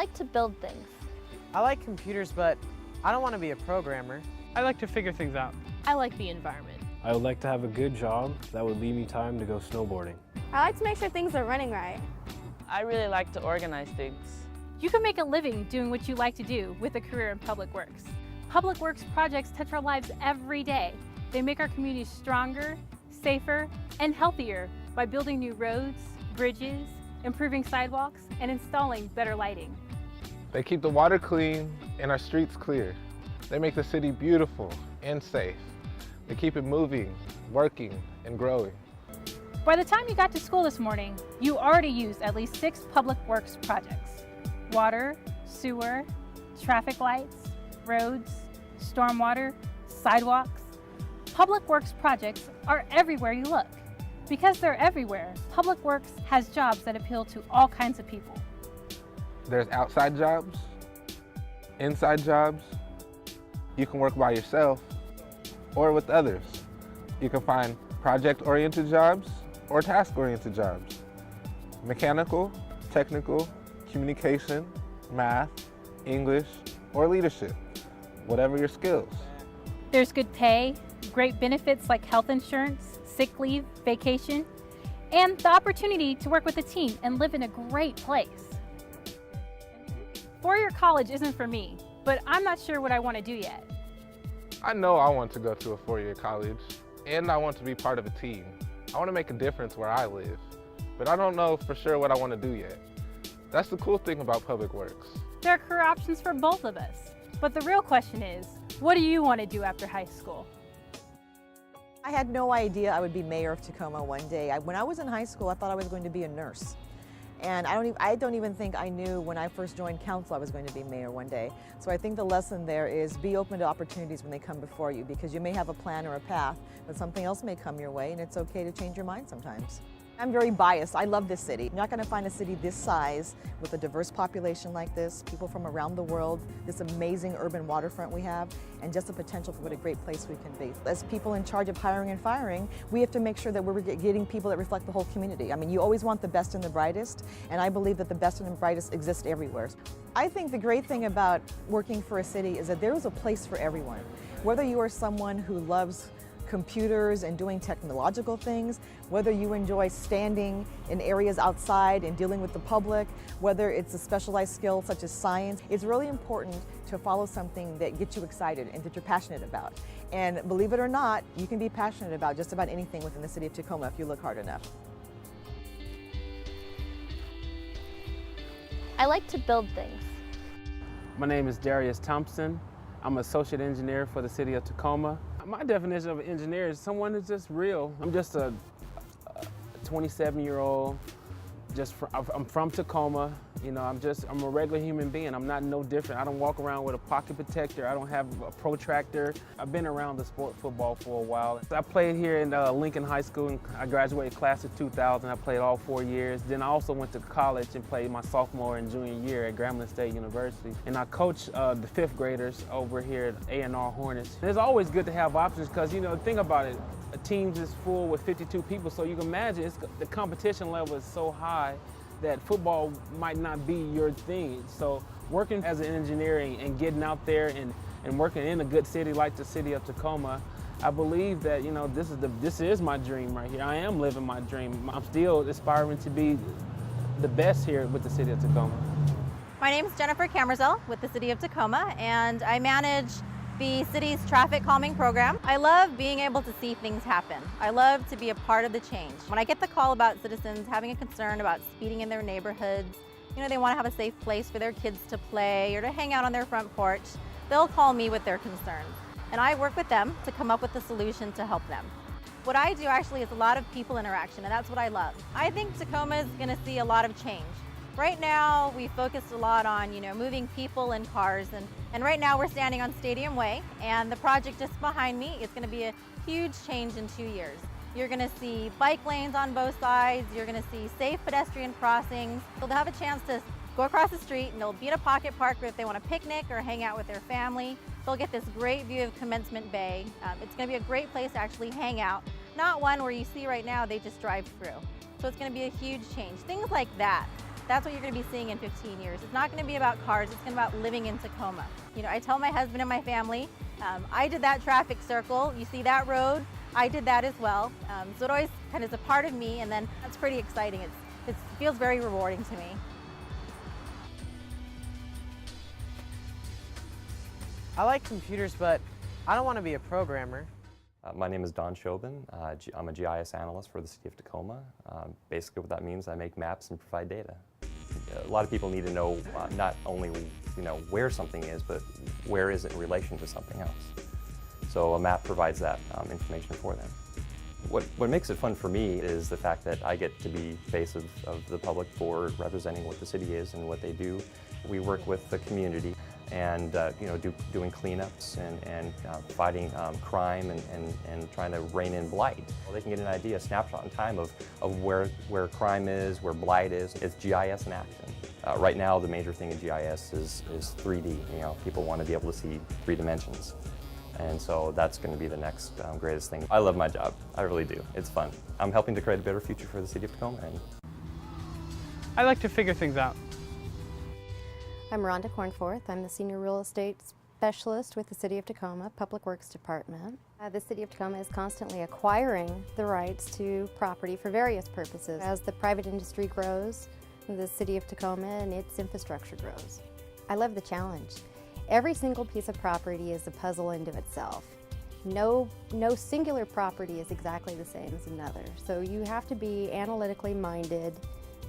like to build things. I like computers, but I don't want to be a programmer. I like to figure things out. I like the environment. I would like to have a good job that would leave me time to go snowboarding. I like to make sure things are running right. I really like to organize things. You can make a living doing what you like to do with a career in public works. Public works projects touch our lives every day. They make our communities stronger, safer, and healthier by building new roads, bridges, improving sidewalks, and installing better lighting. They keep the water clean and our streets clear. They make the city beautiful and safe. They keep it moving, working, and growing. By the time you got to school this morning, you already used at least 6 public works projects: water, sewer, traffic lights, roads, stormwater, sidewalks. Public works projects are everywhere you look. Because they're everywhere, public works has jobs that appeal to all kinds of people. There's outside jobs, inside jobs. You can work by yourself or with others. You can find project-oriented jobs or task-oriented jobs. Mechanical, technical, communication, math, English, or leadership, whatever your skills. There's good pay, great benefits like health insurance, sick leave, vacation, and the opportunity to work with a team and live in a great place. Four-year college isn't for me, but I'm not sure what I want to do yet. I know I want to go to a 4-year college, and I want to be part of a team. I want to make a difference where I live, but I don't know for sure what I want to do yet. That's the cool thing about public works. There are career options for both of us, but the real question is, what do you want to do after high school? I had no idea I would be mayor of Tacoma one day. When I was in high school, I thought I was going to be a nurse. And I don't even think I knew when I first joined council I was going to be mayor one day. So I think the lesson there is be open to opportunities when they come before you, because you may have a plan or a path, but something else may come your way, and it's okay to change your mind sometimes. I'm very biased. I love this city. You're not going to find a city this size with a diverse population like this, people from around the world, this amazing urban waterfront we have, and just the potential for what a great place we can be. As people in charge of hiring and firing, we have to make sure that we're getting people that reflect the whole community. I mean, you always want the best and the brightest, and I believe that the best and the brightest exist everywhere. I think the great thing about working for a city is that there is a place for everyone. Whether you are someone who loves computers and doing technological things, whether you enjoy standing in areas outside and dealing with the public, whether it's a specialized skill such as science, it's really important to follow something that gets you excited and that you're passionate about. And believe it or not, you can be passionate about just about anything within the city of Tacoma if you look hard enough. I like to build things. My name is Darius Thompson. I'm an associate engineer for the city of Tacoma. My definition of an engineer is someone who's just real. I'm just a 27-year-old. I'm from Tacoma. You know, I'm a regular human being. I'm not no different. I don't walk around with a pocket protector. I don't have a protractor. I've been around the sport football for a while. I played here in Lincoln High School, and I graduated class of 2000. I played all 4 years. Then I also went to college and played my sophomore and junior year at Grambling State University. And I coach the 5th graders over here at A&R Hornets. And it's always good to have options because, you know, think about it. A team is full with 52 people, so you can imagine the competition level is so high that football might not be your thing. So working as an engineer and getting out there and working in a good city like the city of Tacoma, I believe that, you know, this is my dream right here. I am living my dream. I'm still aspiring to be the best here with the city of Tacoma. My name is Jennifer Camerzell with the city of Tacoma, and I manage the city's traffic calming program. I love being able to see things happen. I love to be a part of the change. When I get the call about citizens having a concern about speeding in their neighborhoods, you know, they want to have a safe place for their kids to play or to hang out on their front porch, they'll call me with their concerns. And I work with them to come up with a solution to help them. What I do actually is a lot of people interaction, and that's what I love. I think Tacoma is going to see a lot of change. Right now, we focused a lot on, you know, moving people and cars, and right now we're standing on Stadium Way, and the project just behind me is going to be a huge change in 2 years. You're going to see bike lanes on both sides, you're going to see safe pedestrian crossings, so they'll have a chance to go across the street and they'll be at a pocket park if they want to picnic or hang out with their family. They'll get this great view of Commencement Bay. It's going to be a great place to actually hang out, not one where you see right now they just drive through. So it's going to be a huge change. Things like that That's what you're going to be seeing in 15 years. It's not going to be about cars, it's going to be about living in Tacoma. You know, I tell my husband and my family, I did that traffic circle, you see that road, I did that as well. So it always kind of is a part of me, and then that's pretty exciting. It feels very rewarding to me. I like computers, but I don't want to be a programmer. My name is Don Chauvin. I'm a GIS Analyst for the City of Tacoma. Basically what that means, I make maps and provide data. A lot of people need to know not only where something is, but where is it in relation to something else. So a map provides that information for them. What makes it fun for me is the fact that I get to be face of the public for representing what the city is and what they do. We work with the community and doing cleanups and fighting crime and trying to rein in blight. Well, they can get an idea, a snapshot in time of where crime is, where blight is. It's GIS in action. Right now, the major thing in GIS is 3D. People want to be able to see 3 dimensions. And so that's going to be the next greatest thing. I love my job. I really do. It's fun. I'm helping to create a better future for the city of Tacoma. I like to figure things out. I'm Rhonda Cornforth. I'm the Senior Real Estate Specialist with the City of Tacoma Public Works Department. The City of Tacoma is constantly acquiring the rights to property for various purposes. As the private industry grows, the City of Tacoma and its infrastructure grows. I love the challenge. Every single piece of property is a puzzle into itself. No singular property is exactly the same as another. So you have to be analytically minded.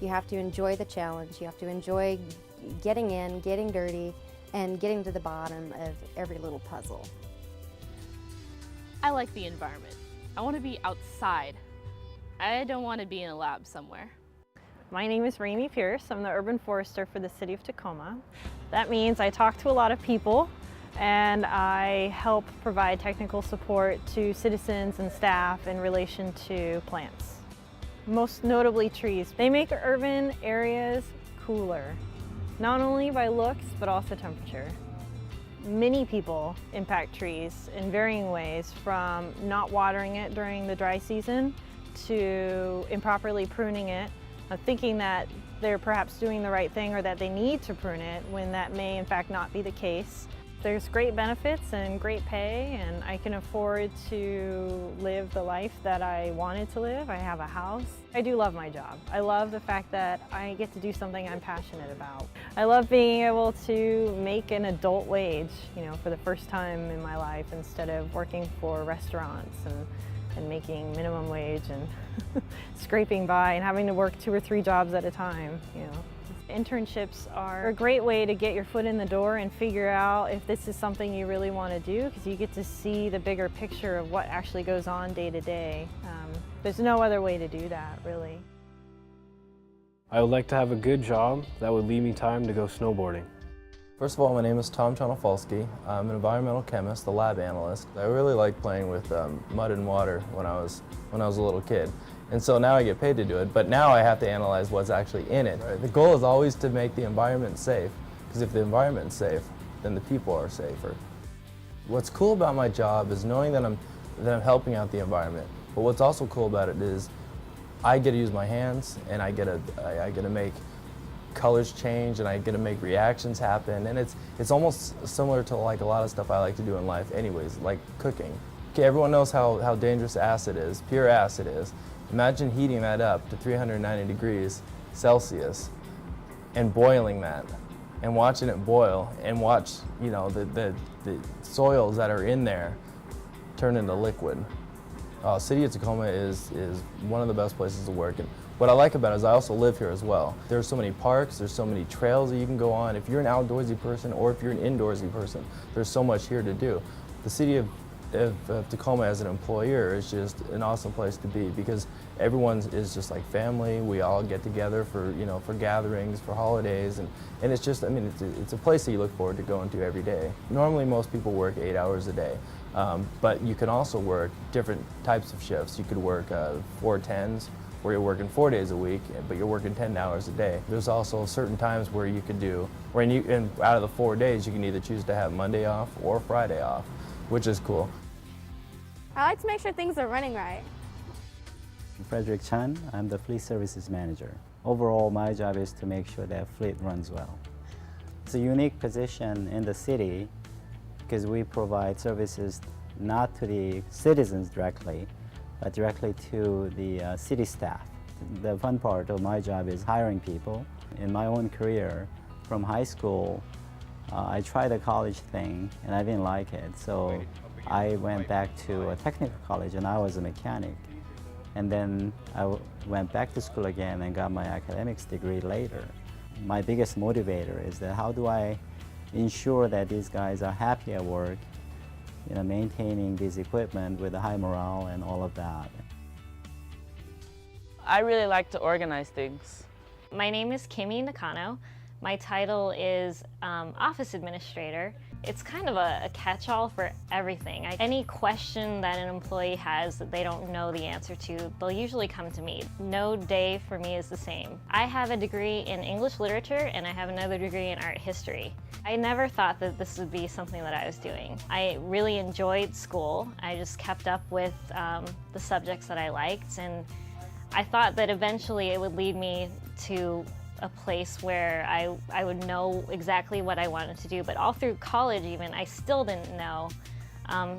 You have to enjoy the challenge. You have to enjoy getting in, getting dirty, and getting to the bottom of every little puzzle. I like the environment. I want to be outside. I don't want to be in a lab somewhere. My name is Raimi Pierce. I'm the urban forester for the City of Tacoma. That means I talk to a lot of people and I help provide technical support to citizens and staff in relation to plants. Most notably trees. They make urban areas cooler, not only by looks but also temperature. Many people impact trees in varying ways, from not watering it during the dry season to improperly pruning it, thinking that they're perhaps doing the right thing or that they need to prune it when that may in fact not be the case. There's great benefits and great pay, and I can afford to live the life that I wanted to live. I have a house. I do love my job. I love the fact that I get to do something I'm passionate about. I love being able to make an adult wage, for the first time in my life, instead of working for restaurants and making minimum wage and scraping by and having to work 2 or 3 jobs at a time. Internships are a great way to get your foot in the door and figure out if this is something you really want to do, because you get to see the bigger picture of what actually goes on day to day. There's no other way to do that, really. I would like to have a good job that would leave me time to go snowboarding. First of all, my name is Tom Chanofalski. I'm an environmental chemist, a lab analyst. I really like playing with mud and water when I was a little kid. And so now I get paid to do it, but now I have to analyze what's actually in it. Right? The goal is always to make the environment safe, because if the environment's safe, then the people are safer. What's cool about my job is knowing that I'm helping out the environment. But what's also cool about it is I get to use my hands, and I get to make colors change, and I get to make reactions happen, and it's almost similar to like a lot of stuff I like to do in life anyways, like cooking. Okay, everyone knows how dangerous acid is, pure acid is. Imagine heating that up to 390 degrees Celsius and boiling that and watching it boil, and watch the soils that are in there turn into liquid. City of Tacoma is one of the best places to work. And what I like about it is I also live here as well. There's so many parks, there's so many trails that you can go on. If you're an outdoorsy person or if you're an indoorsy person, there's so much here to do. The City of Tacoma as an employer is just an awesome place to be, because everyone is just like family. We all get together for gatherings, for holidays, and it's just, it's a place that you look forward to going to every day. Normally most people work 8 hours a day, but you can also work different types of shifts. You could work 4-10s, where you're working 4 days a week, but you're working 10 hours a day. There's also certain times where you could do, and out of the 4 days, you can either choose to have Monday off or Friday off, which is cool. I like to make sure things are running right. I'm Frederick Chan. I'm the Fleet Services Manager. Overall, my job is to make sure that fleet runs well. It's a unique position in the city because we provide services not to the citizens directly, but directly to the city staff. The fun part of my job is hiring people. In my own career, from high school, I tried the college thing and I didn't like it, so I went back to a technical college and I was a mechanic. And then I went back to school again and got my academics degree later. My biggest motivator is that how do I ensure that these guys are happy at work, you know, maintaining this equipment with a high morale and all of that. I really like to organize things. My name is Kimmy Nakano. My title is Office Administrator. It's kind of a catch-all for everything. Any question that an employee has that they don't know the answer to, they'll usually come to me. No day for me is the same. I have a degree in English literature and I have another degree in art history. I never thought that this would be something that I was doing. I really enjoyed school. I just kept up with the subjects that I liked, and I thought that eventually it would lead me to a place where I would know exactly what I wanted to do, but all through college even, I still didn't know.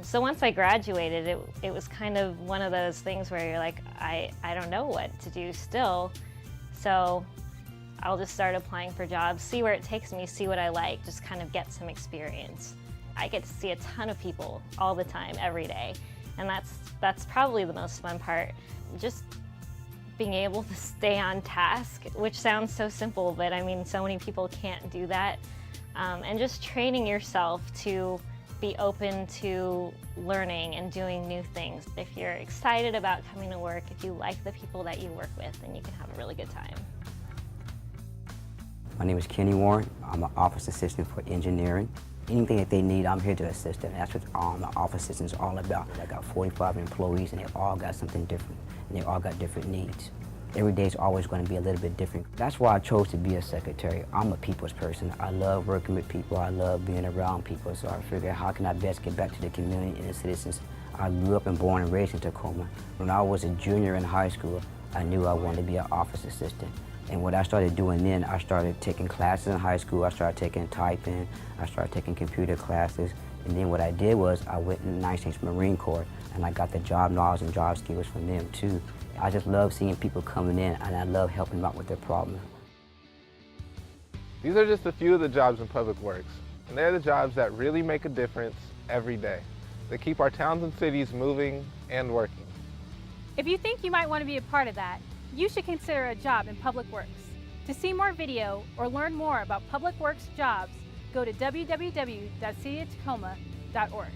So once I graduated, it was kind of one of those things where you're like, I don't know what to do still, so I'll just start applying for jobs, see where it takes me, see what I like, just kind of get some experience. I get to see a ton of people all the time, every day, and that's probably the most fun part. Just being able to stay on task, which sounds so simple, but I mean, so many people can't do that. And just training yourself to be open to learning and doing new things. If you're excited about coming to work, if you like the people that you work with, then you can have a really good time. My name is Kenny Warren. I'm an office assistant for engineering. Anything that they need, I'm here to assist them. That's what the office assistant is all about. I got 45 employees and they all got something different, and they all got different needs. Every day is always going to be a little bit different. That's why I chose to be a secretary. I'm a people's person. I love working with people. I love being around people. So I figured, how can I best get back to the community and the citizens? I grew up and born and raised in Tacoma. When I was a junior in high school, I knew I wanted to be an office assistant. And what I started doing then, I started taking classes in high school. I started taking typing. I started taking computer classes. And then what I did was I went in the United States Marine Corps, and I got the job knowledge and job skills from them too. I just love seeing people coming in, and I love helping them out with their problems. These are just a few of the jobs in Public Works, and they're the jobs that really make a difference every day. They keep our towns and cities moving and working. If you think you might want to be a part of that, you should consider a job in Public Works. To see more video or learn more about Public Works jobs, go to www.cityoftacoma.org.